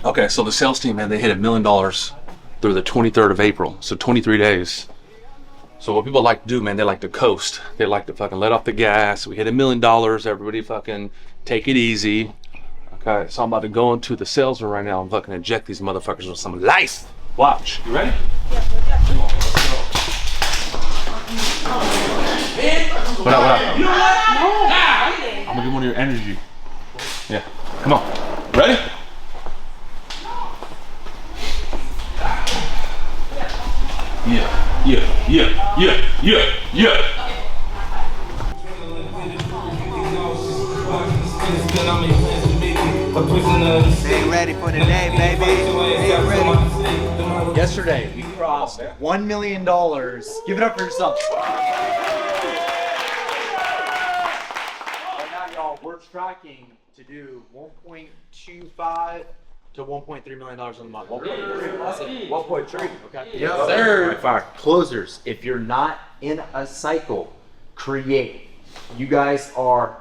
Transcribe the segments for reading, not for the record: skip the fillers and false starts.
Okay, so the sales team, man, they hit $1 million through the 23rd of April, so 23 days. So what people like to do, man, they like to coast. They like to fucking let off the gas. We hit $1 million, everybody fucking take it easy. Okay, so I'm about to go into the sales room right now and fucking inject these motherfuckers with some life. Watch. You ready? Yeah. Come on, let's go. What up, what up? No. I'm gonna get one of your energy. Yeah, come on. Ready? Yeah. Stay ready for the day, baby. Stay ready. Yesterday, we crossed $1 million. Give it up for yourself. Right now, y'all, we're tracking to do 1.25 to 1.3 million dollars a month. 1.3. Okay. Yes, sir. Fire. Closers. If you're not in a cycle, create. You guys are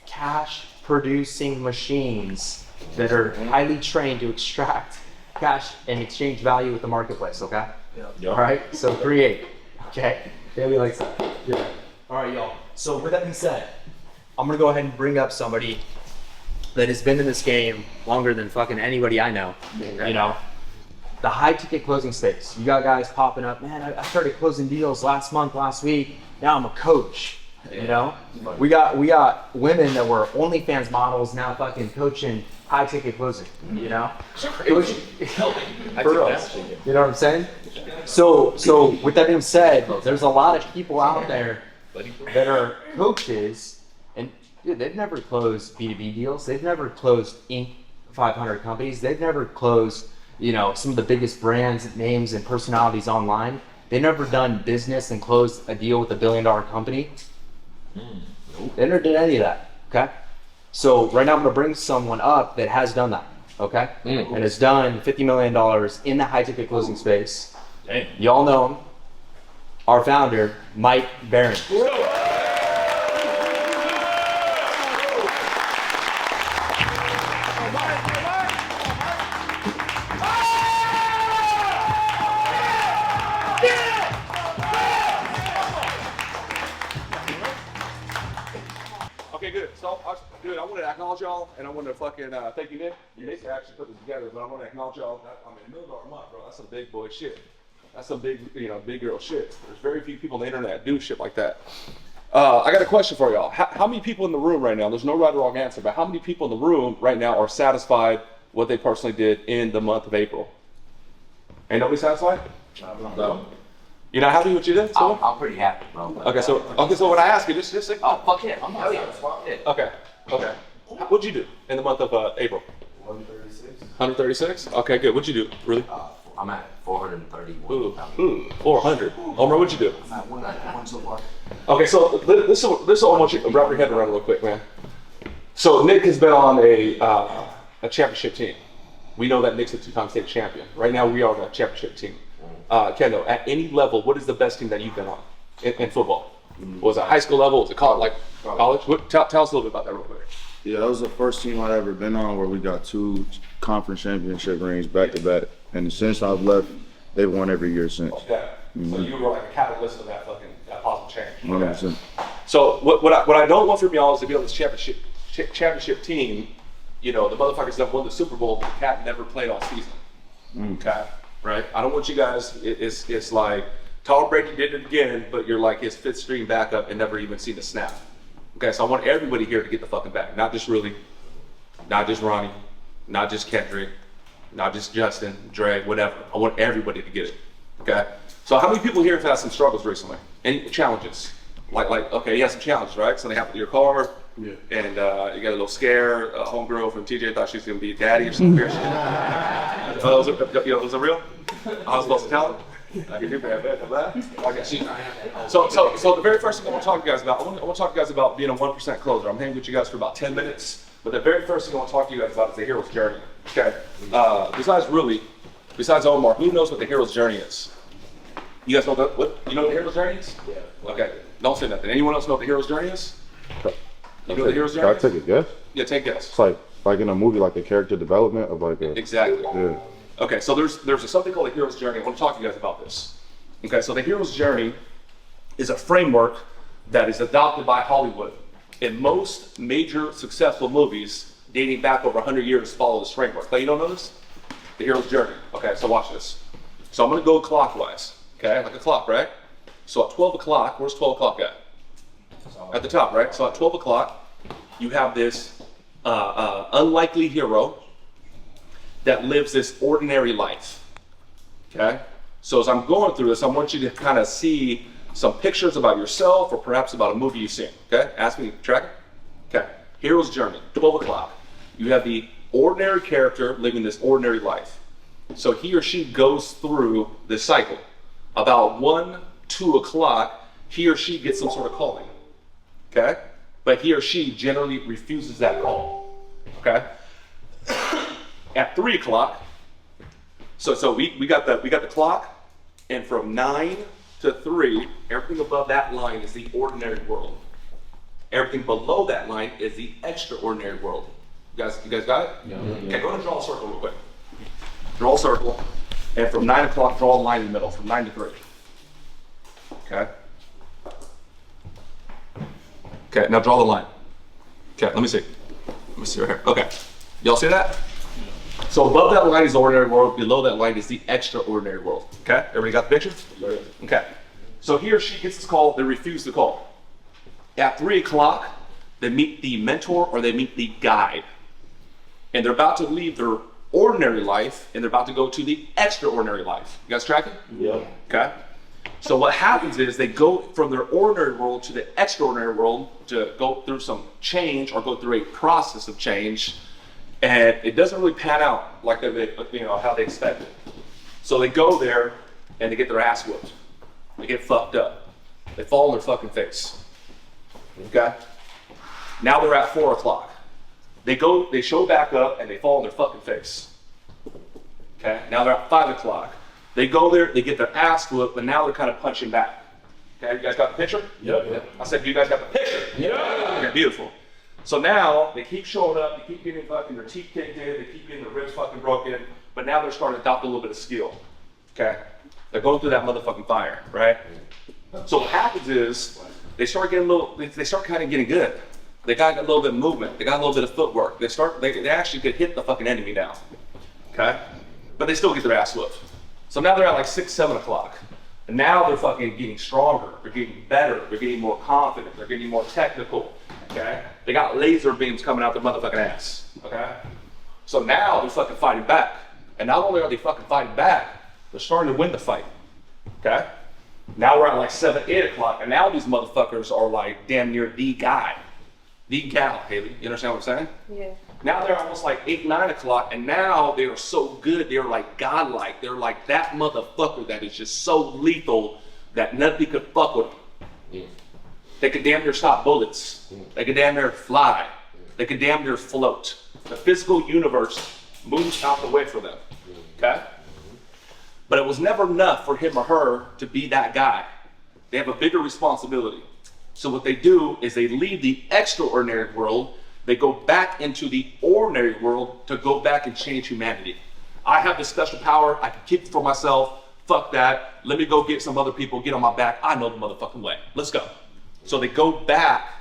cash producing machines that are highly trained to extract cash and exchange value with the marketplace. Okay. Yeah. All right. So create. Okay. Daily likes that. Yeah. All right, y'all. So with that being said, I'm gonna go ahead and bring up somebody that has been in this game longer than fucking anybody I know. You know, the high ticket closing space. You got guys popping up, man, I started closing deals last week. Now I'm a coach. You know, we got women that were OnlyFans models now fucking coaching high ticket closing. You know, coaching, for real. You know what I'm saying? So with that being said, there's a lot of people out there that are coaches. Dude, they've never closed B2B deals. They've never closed Inc. 500 companies. They've never closed, you know, some of the biggest brands, names, and personalities online. They've never done business and closed a deal with $1 billion company. They never did any of that, okay? So right now I'm gonna bring someone up that has done that, okay? And has done $50 million in the high ticket closing space. Dang. Y'all know him. Our founder, Mike Barron. Okay, good. So, dude, I want to acknowledge y'all, and I want to fucking thank you, Nick. Nick actually put this together, but I want to acknowledge y'all. I mean, $1 million a month, bro. That's some big boy shit. That's some big, big girl shit. There's very few people on the internet do shit like that. I got a question for y'all. How many people in the room right now? There's no right or wrong answer, but how many people in the room right now are satisfied what they personally did in the month of April? Ain't nobody satisfied? No. You're not happy with what you did? So? I'm pretty happy, bro. Okay, so when I ask you, just Oh, fuck yeah. I'm not yeah. Okay. What'd you do in the month of April? 136. 136? Okay, good. What'd you do? Really? I'm at 431. Ooh, 400. Omar, what'd you do? I'm at 191 so far. Okay, so this is I want you to wrap your head around real quick, man. So Nick has been on a championship team. We know that Nick's a two-time state champion. Right now, we are on a championship team. Kendo, at any level, what is the best team that you've been on in football? Was it high school level? Was it college? Tell us a little bit about that real quick. Yeah, that was the first team I'd ever been on where we got 2 conference championship rings back to back. And since I've left, they've won every year since. Okay. So you were like a catalyst of that possible change. 100%. So what I don't want from y'all is to be on this championship team. You know, the motherfuckers that won the Super Bowl, but Cat never played all season. Okay, right? I don't want you guys. It's like Tom Brady did it again, but you're like his 5th string backup and never even seen a snap. Okay, so I want everybody here to get the fucking back. Not just Ronnie, not just Kendrick, not just Justin, Dre, whatever. I want everybody to get it. Okay. So how many people here have had some struggles recently? Any challenges? Like okay, you had some challenges, right? Something happened to your car. Yeah. And you got a little scare. A homegirl from TJ thought she was gonna be a daddy or something. Was it real? I was supposed to tell her. I can do that. Okay. So the very first thing I want to talk to you guys about, I want to talk to you guys about being a 1% closer. I'm hanging with you guys for about 10 minutes, but the very first thing I want to talk to you guys about is the hero's journey. Okay. Besides Omar, who knows what the hero's journey is? You guys know what the hero's journey is? Yeah. Okay. Don't say nothing. Anyone else know what the hero's journey is? You know what the hero's journey is? Can I take a guess? Yeah, take a guess. It's like like in a movie, like a character development of like a. Exactly. Yeah. Okay, so there's something called the hero's journey. I want to talk to you guys about this. Okay, so the hero's journey is a framework that is adopted by Hollywood. And most major successful movies dating back over 100 years follow this framework. Clay, you don't know this? The hero's journey. Okay, so watch this. So I'm gonna go clockwise, okay, like a clock, right? So at 12 o'clock, where's 12 o'clock at? At the top, right? So at 12 o'clock, you have this unlikely hero that lives this ordinary life, okay? So as I'm going through this, I want you to kind of see some pictures about yourself or perhaps about a movie you've seen, okay? Ask me, track it? Okay, hero's journey, 12 o'clock. You have the ordinary character living this ordinary life. So he or she goes through this cycle. About 1, 2 o'clock, he or she gets some sort of calling, okay? But he or she generally refuses that call, okay? At 3 o'clock, so we got the clock, and from 9 to 3, everything above that line is the ordinary world. Everything below that line is the extraordinary world. You guys got it? Yeah. Okay, go ahead and draw a circle real quick. Draw a circle, and from 9 o'clock, draw a line in the middle, from 9 to 3. Okay? Okay, now draw the line. Okay, let me see. Let me see right here. Okay, y'all see that? So above that line is the ordinary world, below that line is the extraordinary world. Okay, everybody got the picture? Okay, so he or she gets this call, they refuse the call. At 3 o'clock, they meet the mentor or they meet the guide. And they're about to leave their ordinary life and they're about to go to the extraordinary life. You guys tracking? Yeah. Okay. So what happens is they go from their ordinary world to the extraordinary world to go through some change or go through a process of change, and it doesn't really pan out like how they expected. So they go there and they get their ass whooped. They get fucked up. They fall on their fucking face. Okay? Now they're at 4 o'clock. They show back up and they fall on their fucking face. Okay? Now they're at 5 o'clock. They go there, they get their ass whooped, but now they're kind of punching back. Okay, you guys got the picture? Yep. I said, you guys got the picture? Yeah. Okay, beautiful. So now they keep showing up, they keep getting fucking their teeth kicked in, they keep getting their ribs fucking broken, but now they're starting to adopt a little bit of skill. Okay? They're going through that motherfucking fire, right? So what happens is they start kind of getting good. They got a little bit of movement, they got a little bit of footwork. They actually could hit the fucking enemy now. Okay? But they still get their ass whooped. So now they're at like 6, 7 o'clock. And now they're fucking getting stronger, they're getting better, they're getting more confident, they're getting more technical, okay? They got laser beams coming out their motherfucking ass, okay? So now they're fucking fighting back. And not only are they fucking fighting back, they're starting to win the fight, okay? Now we're at like 7, 8 o'clock, and now these motherfuckers are like damn near the guy, the gal, Haley. You understand what I'm saying? Yeah. Now they're almost like 8, 9 o'clock, and now they are so good, they're like godlike. They're like that motherfucker that is just so lethal that nothing could fuck with them. Yeah. They could damn near stop bullets. They could damn near fly. They could damn near float. The physical universe moves out the way for them, okay? But it was never enough for him or her to be that guy. They have a bigger responsibility. So what they do is they leave the extraordinary world. They go back into the ordinary world to go back and change humanity. I have this special power. I can keep it for myself. Fuck that. Let me go get some other people, get on my back. I know the motherfucking way. Let's go. So they go back,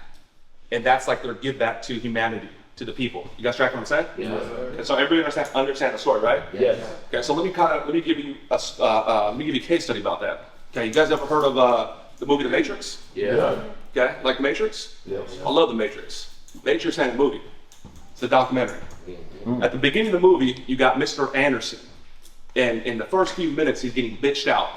and that's like their give back to humanity, to the people. You guys tracking what I'm saying? Yeah. Okay, so everybody understand the story, right? Yes. Okay, so let me give you a case study about that. Okay, you guys ever heard of the movie The Matrix? Yeah. Okay, like The Matrix? Yes. I love The Matrix. Matrix ain't a movie. It's a documentary. At the beginning of the movie, you got Mr. Anderson. And in the first few minutes, he's getting bitched out.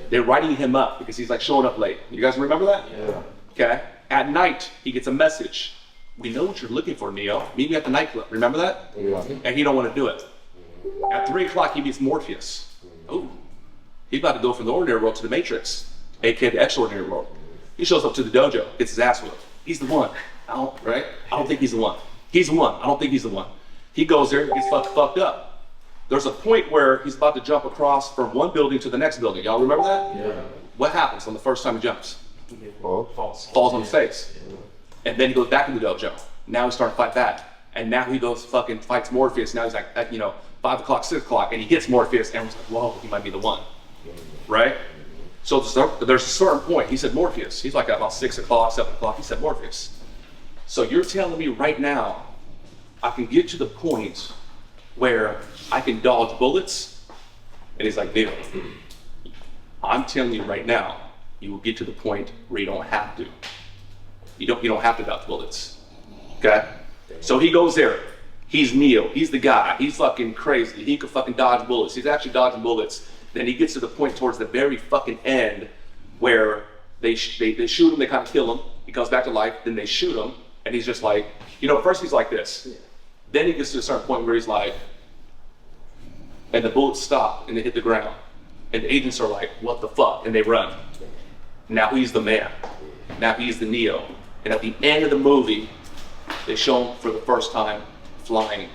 They're writing him up because he's like showing up late. You guys remember that? Yeah. Okay. At night, he gets a message. We know what you're looking for, Neo. Meet me at the nightclub. Remember that? Yeah. And he don't want to do it. At 3 o'clock, he meets Morpheus. Ooh. He's about to go from the ordinary world to the Matrix, aka the extraordinary world. He shows up to the dojo, gets his ass whipped. He's the one. I don't think he's the one. He's the one. I don't think he's the one. He goes there and gets fucked up. There's a point where he's about to jump across from one building to the next building. Y'all remember that? Yeah. What happens on the first time he jumps? Falls. Falls on his face. And then he goes back in the dojo. Now he's starting to fight back. And now he goes fucking fights Morpheus. Now he's like, at, 5 o'clock, 6 o'clock, and he hits Morpheus. And everyone's like, whoa, he might be the one, right? So there's a certain point. He said Morpheus. He's like about 6 o'clock, 7 o'clock. He said Morpheus. So you're telling me right now, I can get to the point where I can dodge bullets? And he's like, Neil, I'm telling you right now, you will get to the point where you don't have to. You don't have to dodge bullets. Okay? So he goes there. He's Neo. He's the guy. He's fucking crazy. He could fucking dodge bullets. He's actually dodging bullets. Then he gets to the point towards the very fucking end where they shoot him, they kind of kill him. He comes back to life, then they shoot him, and he's just like, first he's like this. Then he gets to a certain point where he's like, and the bullets stop and they hit the ground. And the agents are like, what the fuck? And they run. Now he's the man. Now he's the Neo. And at the end of the movie, they show him for the first time flying.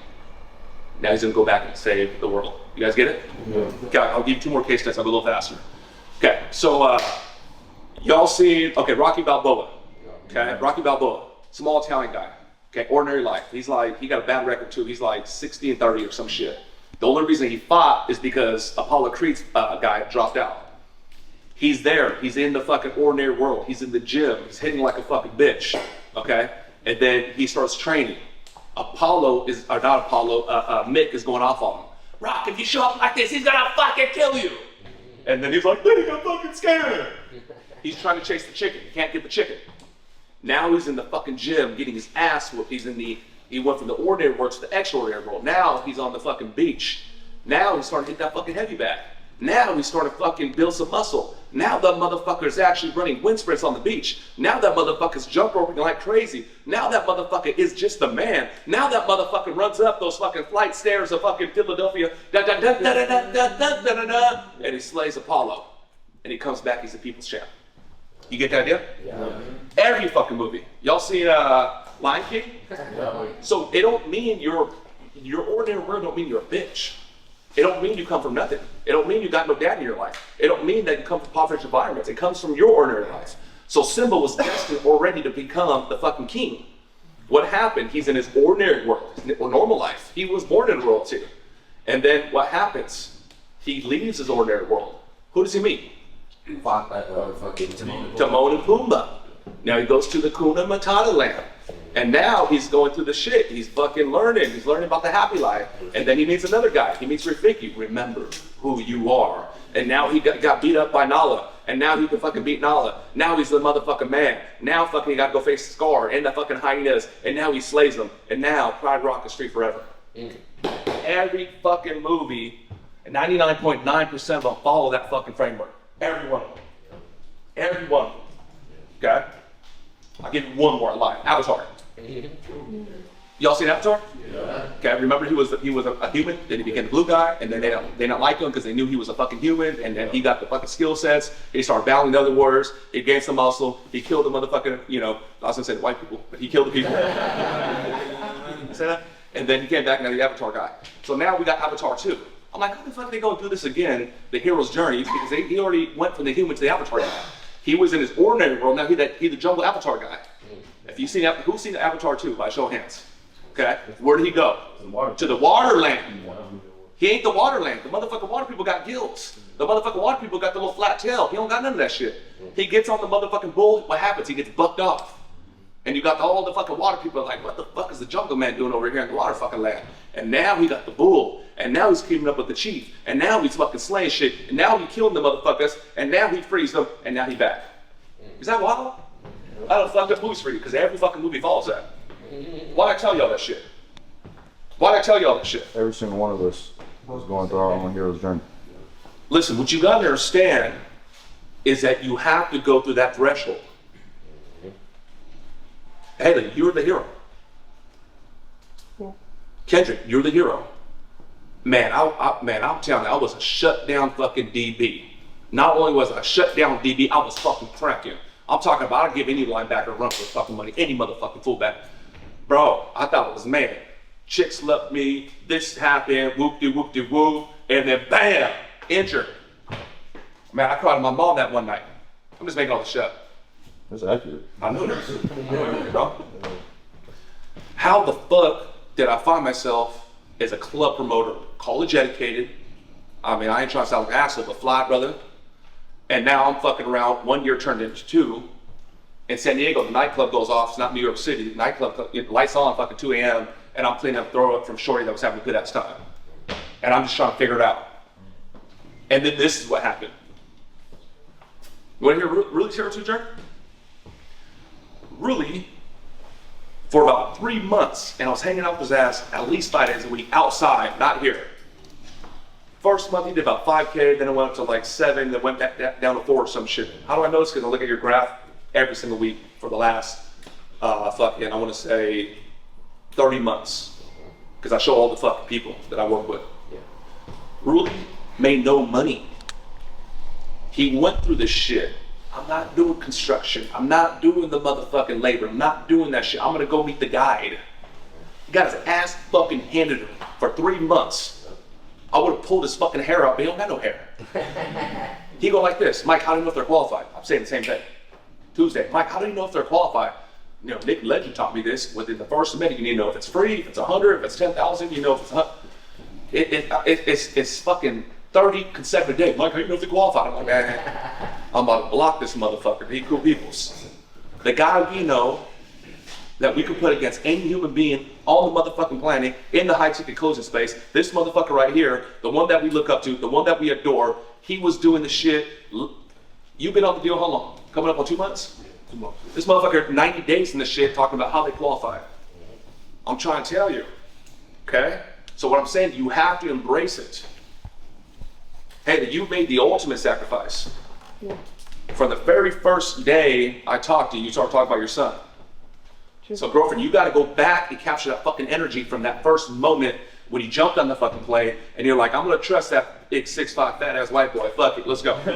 Now he's gonna go back and save the world. You guys get it? Yeah. Okay, I'll give you 2 more case studies. I'll go a little faster. Okay, so y'all seen, Rocky Balboa. Okay, Rocky Balboa, small Italian guy. Okay, ordinary life. He's like, he got a bad record too. He's like 60-30 or some shit. The only reason he fought is because Apollo Creed's guy dropped out. He's there. He's in the fucking ordinary world. He's in the gym. He's hitting like a fucking bitch. Okay, and then he starts training. Mick is going off on him. Rock, if you show up like this, he's gonna fucking kill you. And then he's like, Nick, I'm fucking scared. He's trying to chase the chicken. He can't get the chicken. Now he's in the fucking gym getting his ass whooped. He went from the ordinary world to the extraordinary world. Now he's on the fucking beach. Now he's starting to hit that fucking heavy bag. Now he's starting to fucking build some muscle. Now that motherfucker is actually running wind sprints on the beach. Now that motherfucker's jump roping like crazy. Now that motherfucker is just the man. Now that motherfucker runs up those fucking flight stairs of fucking Philadelphia. Da, da, da, da, da, da, da, da, da, da, and he slays Apollo. And he comes back, he's the people's champ. You get the idea? Yeah. Every fucking movie. Y'all seen Lion King? Yeah. So it don't mean your ordinary world don't mean you're a bitch. It don't mean you come from nothing. It don't mean you got no dad in your life. It don't mean that you come from impoverished environments. It comes from your ordinary life. So Simba was destined already to become the fucking king. What happened? He's in his ordinary world, his normal life. He was born in royalty. And then what happens? He leaves his ordinary world. Who does he meet? Timon and Pumbaa. Now he goes to the Kuna Matata land. And now he's going through the shit. He's fucking learning. He's learning about the happy life. And then he meets another guy. He meets Rafiki. Remember who you are. And now he got beat up by Nala. And now he can fucking beat Nala. Now he's the motherfucking man. Now fucking he got to go face Scar and the fucking hyenas. And now he slays them. And now Pride Rock is free forever. Every fucking movie, 99.9% of them follow that fucking framework. Every one of them. Every one of them. Okay? I'll give you one more line. Avatar. Y'all seen Avatar? Yeah. Okay, remember he was a human, then he became the blue guy, and then they don't like him because they knew he was a fucking human, and then he got the fucking skill sets, he started battling the other warriors, he gained some muscle, he killed the motherfucking, I was gonna say the white people, but he killed the people. See that? And then he came back and now the Avatar guy. So now we got Avatar 2. I'm like, how the fuck are they gonna do this again, the hero's journey, because he already went from the human to the Avatar guy. He was in his ordinary world, now he's the jungle Avatar guy. If you've seen, who's seen Avatar 2 by show of hands? Okay, where did he go? To the water land. He ain't the water land. The motherfucking water people got gills. The motherfucking water people got the little flat tail. He don't got none of that shit. He gets on the motherfucking bull, what happens? He gets bucked off. And you got all the fucking water people like, what the fuck is the jungle man doing over here in the water fucking land? And now he got the bull. And now he's keeping up with the chief. And now he's fucking slaying shit. And now he killing the motherfuckers. And now he frees them. And now he back. Is that wild? I don't fucked up movies for you because every fucking movie follows that. Why'd I tell y'all that shit? Why'd I tell y'all that shit? Every single one of us was going through our own hero's journey. Listen, what you gotta understand is that you have to go through that threshold. Haley, you're the hero. Kendrick, you're the hero. Man, I'm telling you, I was a shut down fucking DB. Not only was I a shut down DB, I was fucking cracking. I'm talking about, I'd give any linebacker a run for fucking money, any motherfucking fullback. Bro, I thought it was man. Chicks loved me, this happened, whoop-de-whoop-de-whoop, and then bam, injured. Man, I cried to my mom that one night. I'm just making all this shit up. That's accurate. I know that. Bro. How the fuck did I find myself as a club promoter, college educated. I mean, I ain't trying to sound like an asshole, but fly, brother. And now I'm fucking around, 1 year turned into 2. In San Diego, the nightclub goes off. It's not New York City. The nightclub, lights on fucking 2 a.m. and I'm cleaning up throw up from shorty that was having a good ass time. And I'm just trying to figure it out. And then this is what happened. You want to hear really terrible too, Jerry? Really, for about 3 months, and I was hanging out with his ass at least 5 days a week outside, not here. First month he did about 5K, then it went up to like 7, then went back down to 4 or some shit. How do I know this? Because I look at your graph every single week for the last, I want to say 30 months. Because I show all the fucking people that I work with. Yeah. Really made no money. He went through this shit. I'm not doing construction. I'm not doing the motherfucking labor. I'm not doing that shit. I'm gonna go meet the guide. He got his ass fucking handed to him for 3 months. I would have pulled his fucking hair out, but he don't got no hair. He go like this, Mike, how do you know if they're qualified? I'm saying the same thing. Tuesday, Mike, how do you know if they're qualified? You know, Nick Legend taught me this. Within the first minute, you need to know if it's free, if it's 100, if it's 10,000, you know if it's 100. It's fucking 30 consecutive days. Mike, how do you know if they're qualified? I'm like, man, I'm about to block this motherfucker. He cool peoples. The guy we know that we could put against any human being on the motherfucking planet in the high ticket closing space, this motherfucker right here, the one that we look up to, the one that we adore, he was doing the shit. You've been on the deal how long? Coming up on 2 months? 2 months. This motherfucker 90 days in this shit talking about how they qualify. I'm trying to tell you, okay? So what I'm saying, you have to embrace it. Hey, you made the ultimate sacrifice. Yeah. From the very first day I talked to you, you started talking about your son. True. So girlfriend, you gotta go back and capture that fucking energy from that first moment when you jumped on the fucking plane and you're like, I'm gonna trust that big 6'5" fat ass white boy, fuck it, let's go. You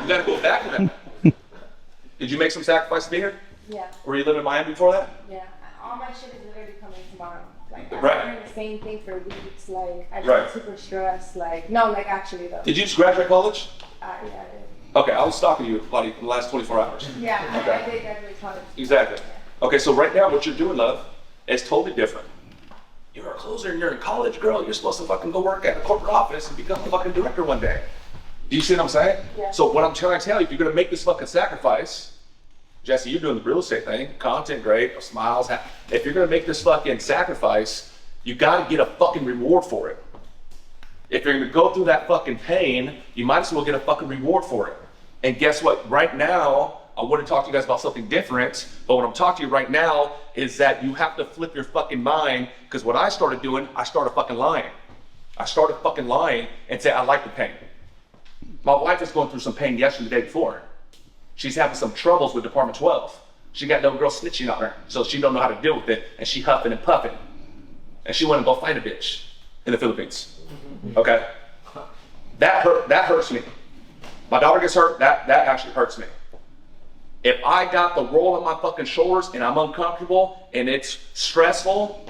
gotta go back to that. Did you make some sacrifice to be here? Yeah. Were you living in Miami before that? Yeah, all my shit is literally coming tomorrow. Like, I've right. been doing the same thing for weeks, like, I right. feel super stressed, like, no, like, actually, though. Did you just graduate college? Yeah, I did. Okay, I was stalking you like in the last 24 hours. Yeah, okay. I did graduate college. Exactly. Yeah. Okay, so right now what you're doing, love, is totally different. You're a closer and you're in college, girl. You're supposed to fucking go work at a corporate office and become a fucking director one day. Do you see what I'm saying? Yeah. So what I'm trying to tell you, if you're gonna make this fucking sacrifice, Jesse, you're doing the real estate thing, content great, smiles. If you're gonna make this fucking sacrifice, you gotta get a fucking reward for it. If you're gonna go through that fucking pain, you might as well get a fucking reward for it. And guess what? Right now, I want to talk to you guys about something different, but what I'm talking to you right now is that you have to flip your fucking mind, because what I started doing, I started fucking lying. I started fucking lying and say, I like the pain. My wife is going through some pain yesterday, the day before. She's having some troubles with Department 12. She got no girl snitching on her, so she don't know how to deal with it, and she huffing and puffing. And she went to go find a bitch in the Philippines. Okay? That hurts me. My daughter gets hurt, that actually hurts me. If I got the roll on my fucking shoulders and I'm uncomfortable and it's stressful,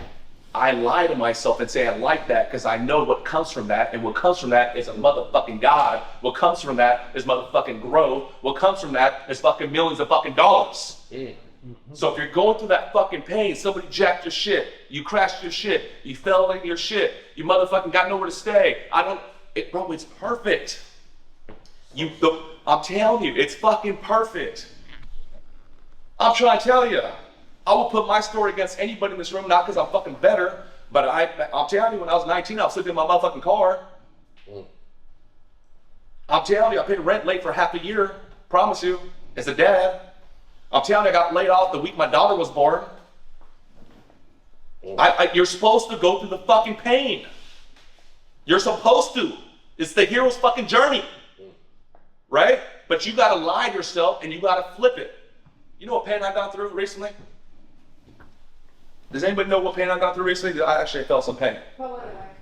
I lie to myself and say I like that because I know what comes from that, and what comes from that is a motherfucking God. What comes from that is motherfucking growth. What comes from that is fucking millions of fucking dollars. Yeah. So if you're going through that fucking pain, somebody jacked your shit, you crashed your shit, you fell in your shit, you motherfucking got nowhere to stay. Bro, it's perfect. I'm telling you, it's fucking perfect. I'm trying to tell you, I will put my story against anybody in this room, not because I'm fucking better, but I'm telling you, when I was 19, I was sleeping in my motherfucking car. I'm telling you, I paid rent late for half a year, promise you, as a dad. I'm telling you, I got laid off the week my daughter was born. You're supposed to go through the fucking pain. You're supposed to. It's the hero's fucking journey. Right? But you gotta lie to yourself and you gotta flip it. You know what pain I got through recently? Does anybody know what pain I got through recently? I actually felt some pain. What was it like?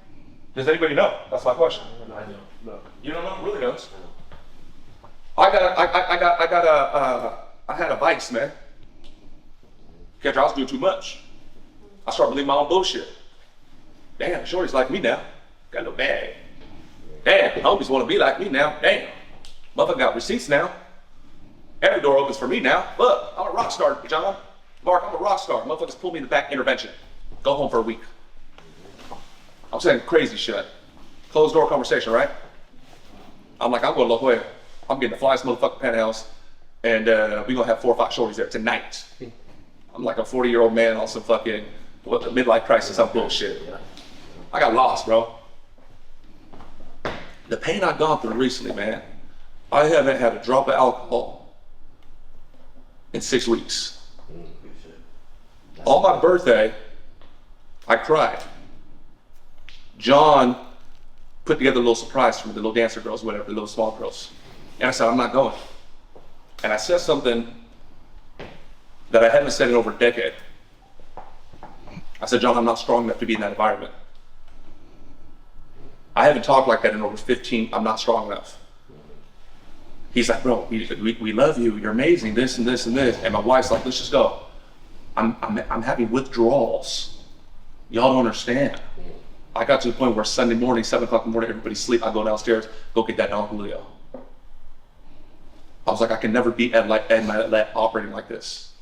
Does anybody know? That's my question. I know. No. You don't know? Who really knows? I had a vice, man. Catch, I was doing too much. I started believing my own bullshit. Damn, shorty's like me now. Got no bag. Damn, homies want to be like me now. Damn. Motherfucker got receipts now. Every door opens for me now. Look, I'm a rock star, John. Mark, I'm a rock star. Motherfuckers pull me in the back, intervention. Go home for a week. I'm saying crazy shit. Closed door conversation, right? I'm like, I'm going to La Jolla. I'm getting the flyest motherfucking penthouse, and we're gonna have 4 or 5 shorties there tonight. I'm like a 40-year-old man on some fucking midlife crisis, some bullshit. I got lost, bro. The pain I've gone through recently, man. I haven't had a drop of alcohol in 6 weeks. On my birthday, I cried. John put together a little surprise for me, the little dancer girls, whatever, the little small girls. And I said, I'm not going. And I said something that I haven't said in over a decade. I said, John, I'm not strong enough to be in that environment. I haven't talked like that in over 15, I'm not strong enough. He's like, bro, we love you, you're amazing, this and this and this. And my wife's like, let's just go. I'm having withdrawals. Y'all don't understand. I got to the point where Sunday morning, 7 o'clock in the morning, everybody's asleep, I go downstairs, go get that Don Julio. I was like, I can never be at operating like this.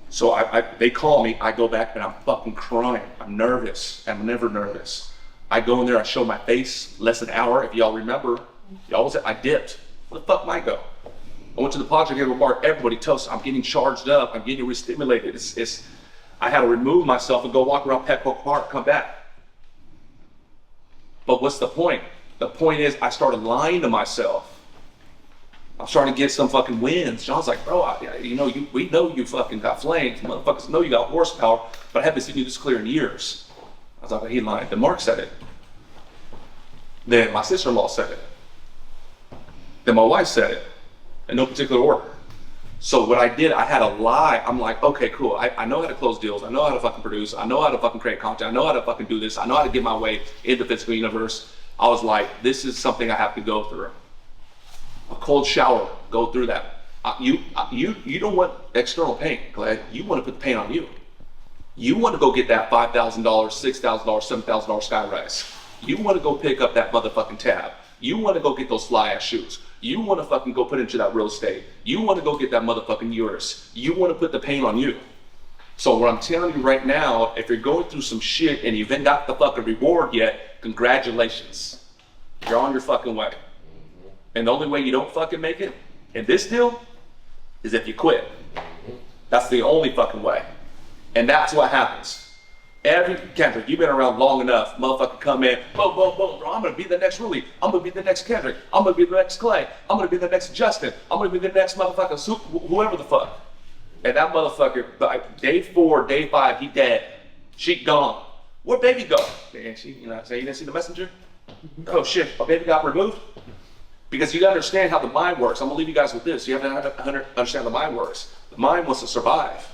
So they call me, I go back and I'm fucking crying. I'm nervous, I'm never nervous. I go in there, I show my face, less than an hour. If y'all remember, y'all was I dipped. Where the fuck might I go? I went to the Padre Gable bar, everybody toasted. I'm getting charged up, I'm getting re-stimulated. I had to remove myself and go walk around Petco Park, come back. But what's the point? The point is I started lying to myself. I'm starting to get some fucking wins. John's like, bro, we know you fucking got flames. Motherfuckers know you got horsepower, but I haven't seen you this clear in years. I was like, he lied. Then Mark said it. Then my sister-in-law said it. Then my wife said it, in no particular order. So what I did, I had to lie. I'm like, okay, cool. I know how to close deals. I know how to fucking produce. I know how to fucking create content. I know how to fucking do this. I know how to get my way into the physical universe. I was like, this is something I have to go through. A cold shower, go through that. You don't want external pain, Glad. You want to put the pain on you. You want to go get that $5,000, $6,000, $7,000 Skyrise. You want to go pick up that motherfucking tab. You want to go get those fly ass shoes. You want to fucking go put into that real estate. You want to go get that motherfucking Urus. You want to put the pain on you. So what I'm telling you right now, if you're going through some shit and you haven't got the fucking reward yet, congratulations. You're on your fucking way. And the only way you don't fucking make it in this deal is if you quit. That's the only fucking way. And that's what happens. Kendrick, you've been around long enough, motherfucker come in, boom, boom, boom, bro, I'm gonna be the next Ruli. I'm gonna be the next Kendrick. I'm gonna be the next Clay. I'm gonna be the next Justin. I'm gonna be the next motherfucker, whoever the fuck. And that motherfucker, by day 4, day 5, he dead. She gone. Where'd baby go? Man, you didn't see the messenger? Oh shit, my baby got removed? Because you gotta understand how the mind works. I'm gonna leave you guys with this. You have to understand how the mind works. The mind wants to survive.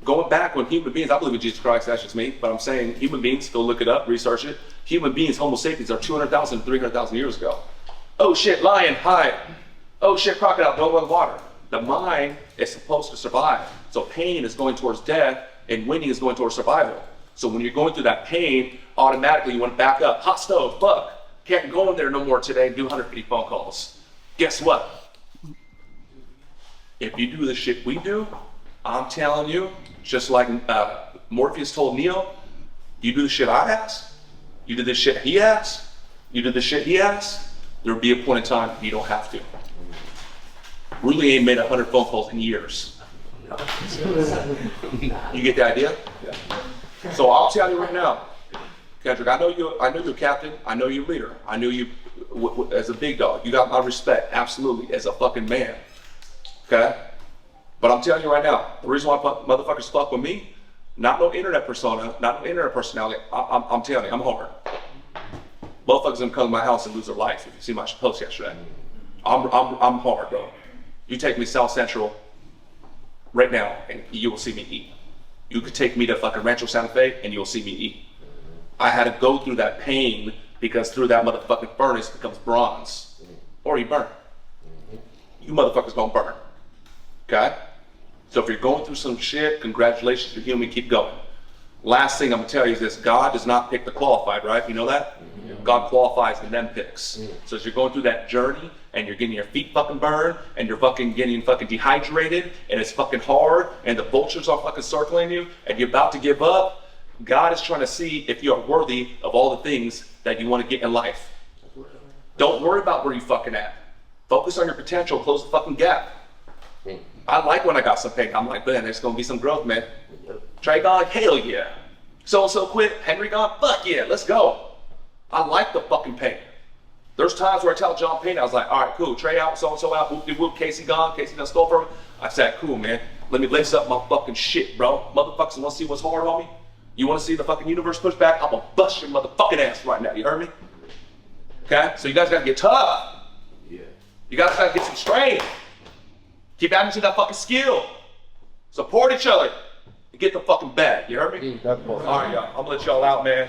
Going back when human beings, I believe in Jesus Christ, that's just me, but I'm saying human beings, go look it up, research it. Human beings, Homo sapiens, are 200,000, 300,000 years ago. Oh shit, lion, hide. Oh shit, crocodile, don't go in the water. The mind is supposed to survive. So pain is going towards death and winning is going towards survival. So when you're going through that pain, automatically you want to back up. Hot stove, fuck. Can't go in there no more today and do 150 phone calls. Guess what? If you do the shit we do, I'm telling you, just like Morpheus told Neo, you do the shit I ask, you do the shit he asked, you do the shit he asked, there'll be a point in time you don't have to. Really ain't made 100 phone calls in years. You get the idea? Yeah. So I'll tell you right now, Kendrick, I know you're captain, I know you're leader, I know you as a big dog, you got my respect, absolutely, as a fucking man, okay? But I'm telling you right now, the reason why motherfuckers fuck with me, not no internet persona, not no internet personality, I'm telling you, I'm hard. Motherfuckers gonna come to my house and lose their life if you see my post yesterday. I'm hard, bro. You take me South Central right now and you will see me eat. You could take me to fucking Rancho Santa Fe and you'll see me eat. I had to go through that pain because through that motherfucking furnace becomes bronze. Or you burn. You motherfuckers gonna burn. Okay? So if you're going through some shit, congratulations, you're human, keep going. Last thing I'm gonna tell you is this: God does not pick the qualified, right? You know that? Mm-hmm. God qualifies and then picks. Mm-hmm. So as you're going through that journey and you're getting your feet fucking burned and you're fucking getting fucking dehydrated and it's fucking hard and the vultures are fucking circling you and you're about to give up, God is trying to see if you're worthy of all the things that you want to get in life. Don't worry about where you fucking at. Focus on your potential, close the fucking gap. I like when I got some pain. I'm like, man, there's gonna be some growth, man. Trey gone, hell yeah. So-and-so quit, Henry gone, fuck yeah, let's go. I like the fucking pain. There's times where I tell John Payne, I was like, all right, cool, Trey out, so-and-so out, whoop-de-whoop, Casey gone, Casey done stole from me. I said, cool, man, let me lace up my fucking shit, bro. Motherfuckers wanna see what's hard on me? You wanna see the fucking universe push back? I'm gonna bust your motherfucking ass right now, you heard me? Okay, so you guys gotta get tough. Yeah. You guys gotta get some strength. Keep adding to that fucking skill. Support each other. And get the fucking bag, you heard me? All right, y'all, I'm gonna let y'all out, man.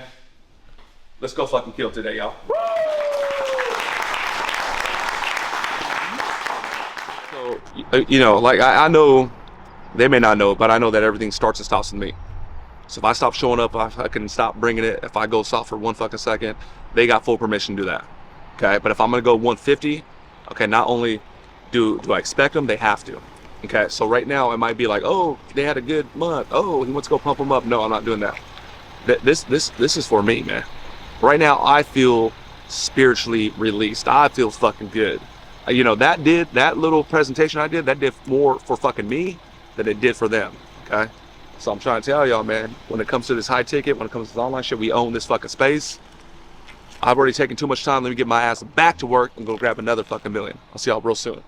Let's go fucking kill today, y'all. So, you know, like I know, they may not know, but I know that everything starts and stops with me. So if I stop showing up, I can stop bringing it. If I go soft for 1 fucking second, they got full permission to do that. Okay, but if I'm gonna go 150, okay, not only do I expect them, they have to. Okay, so right now it might be like, oh, they had a good month. Oh, he wants to go pump them up. No, I'm not doing that. This is for me, man. Right now, I feel spiritually released. I feel fucking good. You know, that little presentation I did, that did more for fucking me than it did for them, okay? So I'm trying to tell y'all, man, when it comes to this high ticket, when it comes to this online shit, we own this fucking space. I've already taken too much time. Let me get my ass back to work and go grab another fucking million. I'll see y'all real soon.